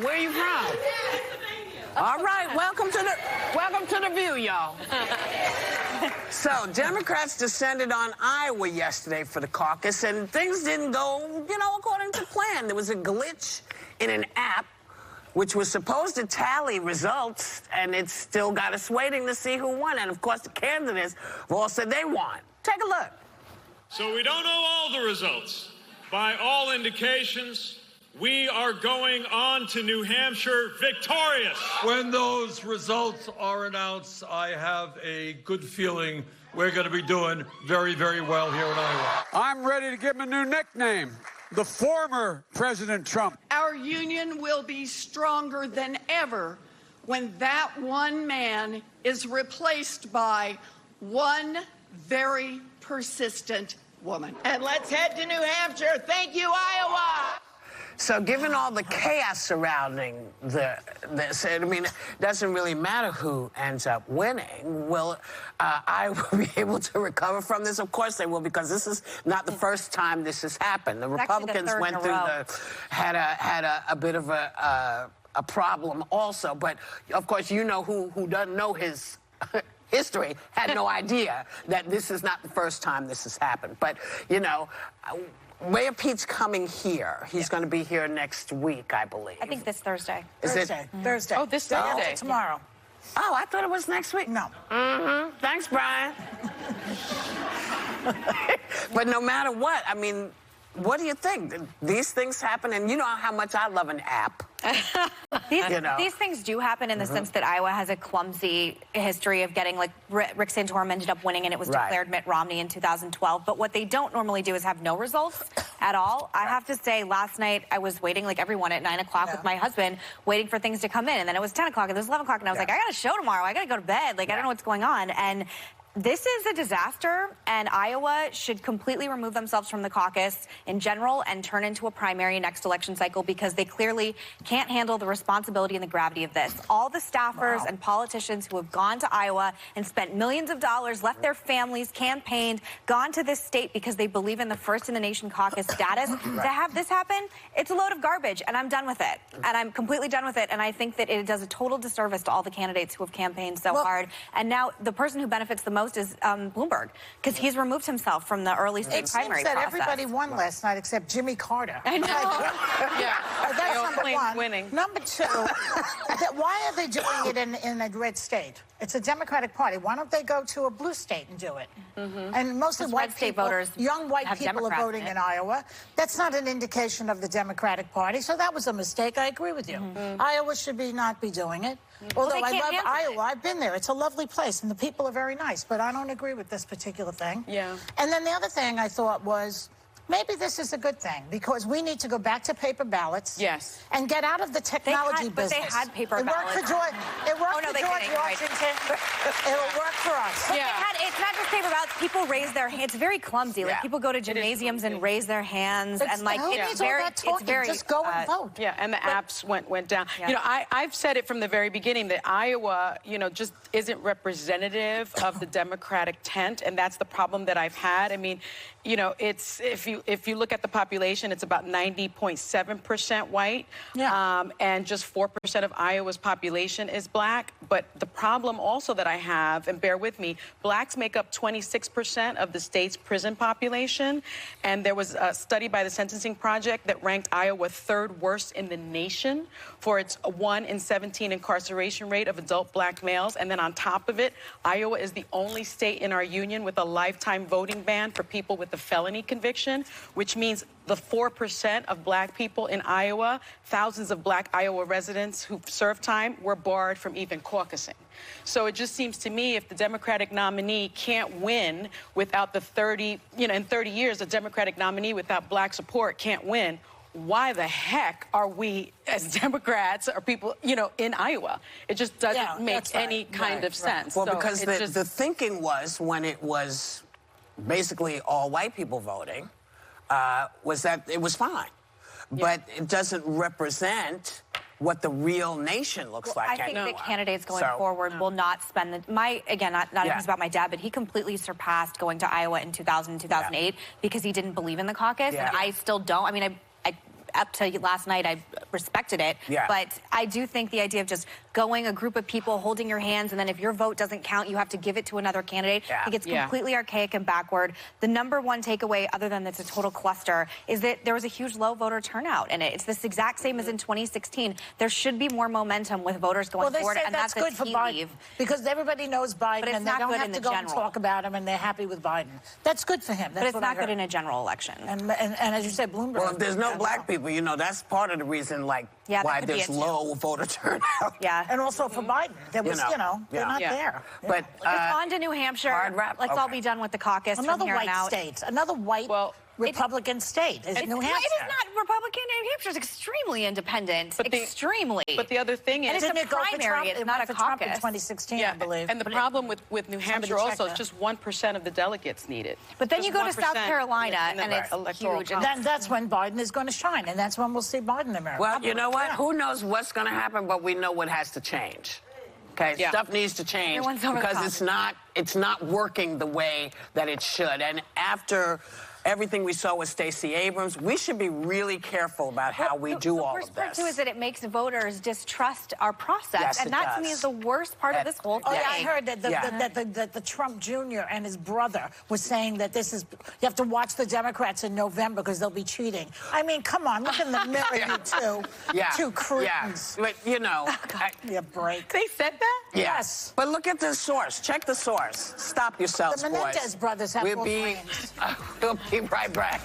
Where are you from? All right, welcome to the View, y'all. So, Democrats descended on Iowa yesterday for the caucus, and things didn't go, according to plan. There was a glitch in an app which was supposed to tally results, and it still got us waiting to see who won. And, of course, the candidates have all said they won. Take a look. So we don't know all the results. By all indications, we are going on to New Hampshire victorious. When those results are announced, I have a good feeling we're going to be doing very, very well here in Iowa. I'm ready to give him a new nickname, the former President Trump. Our union will be stronger than ever when that one man is replaced by one very persistent woman. And let's head to New Hampshire. Thank you, Iowa. So given all the chaos surrounding this, I mean, it doesn't really matter who ends up winning. Will Iowa be able to recover from this? Of course they will, because this is not the first time this has happened. The Republicans went through had a bit of a problem also. But, of course, who doesn't know his history had no idea that this is not the first time this has happened. But, Mayor Pete's coming here. He's going to be here next week, I believe. I think this Thursday. Thursday. Thursday. Oh, this Thursday. Tomorrow. Oh, I thought it was next week. No. Mm-hmm. Thanks, Brian. But no matter what, I mean, what do you think? These things happen, and you know how much I love an app. These things do happen in the sense that Iowa has a clumsy history of getting, like, Rick Santorum ended up winning and it was declared Mitt Romney in 2012. But what they don't normally do is have no results at all. I have to say, last night I was waiting, like everyone, at 9 o'clock with my husband, waiting for things to come in. And then it was 10 o'clock and it was 11 o'clock and I was like, I got a show tomorrow. I got to go to bed. Like, I don't know what's going on. And this is a disaster, and Iowa should completely remove themselves from the caucus in general and turn into a primary next election cycle, because they clearly can't handle the responsibility and the gravity of this. All the staffers and politicians who have gone to Iowa and spent millions of dollars, left their families, campaigned, gone to this state because they believe in the first-in-the-nation caucus status, to have this happen, it's a load of garbage, and I'm done with it. And I'm completely done with it, and I think that it does a total disservice to all the candidates who have campaigned so hard. And now the person who benefits the most is Bloomberg, because he's removed himself from the early state primary process. Everybody won last night except Jimmy Carter. I know. That's number one. Winning. Number two, why are they doing it in a red state? It's a Democratic Party. Why don't they go to a blue state and do it? And mostly white people, voters, young white people are voting in Iowa. That's not an indication of the Democratic Party, so that was a mistake. I agree with you. Iowa should not be doing it. Although I love Iowa, I've been there. It's a lovely place, and the people are very nice, but I don't agree with this particular thing. Yeah. And then the other thing I thought was, maybe this is a good thing, because we need to go back to paper ballots. Yes. And get out of the technology business. But they had paper ballots. It worked for George Washington. It'll work for us. But it's not just paper ballots. People raise their hands. It's very clumsy. Like, people go to gymnasiums and raise their hands. And, like, it's very... Just go and vote. Yeah, and the apps went down. Yeah. I've said it from the very beginning that Iowa, just isn't representative of the Democratic tent, and that's the problem that I've had. I mean, it's if you look at the population, it's about 90.7% white, and just 4% of Iowa's population is black. But the problem also that I have, and bear with me, blacks make up 26% of the state's prison population, and there was a study by the Sentencing Project that ranked Iowa third worst in the nation for its 1 in 17 incarceration rate of adult black males. And then on top of it, Iowa is the only state in our union with a lifetime voting ban for people with a felony conviction, which means the 4% of black people in Iowa, thousands of black Iowa residents who've served time, were barred from even caucusing. So it just seems to me, if the Democratic nominee can't win without the 30, in 30 years, a Democratic nominee without black support can't win, why the heck are we, as Democrats, or people, in Iowa? It just doesn't make any kind of sense. Well, so because the thinking was, when it was basically all white people voting, was that it was fine. But it doesn't represent what the real nation looks like. I think that candidates going forward will not spend again, not even about my dad, but he completely surpassed going to Iowa in 2000, 2008 because he didn't believe in the caucus, and I still don't. I mean, up to last night, I respected it. Yeah. But I do think the idea of just going a group of people holding your hands, and then if your vote doesn't count, you have to give it to another candidate. Yeah. I think it's completely archaic and backward. The number one takeaway, other than it's a total cluster, is that there was a huge low voter turnout in it. It's this exact same as in 2016. There should be more momentum with voters going forward, say and that's good for Biden because everybody knows Biden, and they don't have to go and talk about him, and they're happy with Biden. That's good for him. That's but it's not good in a general election. And as you said, Bloomberg. Well, if there's no black people, you know, that's part of the reason, like, why there's low voter turnout. Yeah. And also for Biden. There was, they're not there. But on to New Hampshire. Let's all be done with the caucus. Another white state. Another white Republican state is New Hampshire. It is not Republican. New Hampshire is extremely independent. Extremely. But the other thing is... And it's a primary. It's not a caucus. In 2016, I believe. And the problem with New Hampshire also is just 1% of the delegates needed. But then you go to South Carolina, and it's huge. And then that's when Biden is going to shine, and that's when we'll see Biden in America. Well, you know what? Who knows what's going to happen, but we know what has to change. Okay, stuff needs to change because it's not working the way that it should. And after everything we saw with Stacey Abrams, we should be really careful about how we do all of this. The worst part, too, is that it makes voters distrust our process. Yes, and that, to me, is the worst part of this whole thing. Oh, yeah, I heard that the Trump Jr. and his brother was saying that this is, you have to watch the Democrats in November because they'll be cheating. I mean, come on, look in the mirror, you two. Two cretins. But, you know. Give me a break. They said that? Yes. But look at the source. Check the source. Stop yourselves, The Menendez brothers have We'll be right back.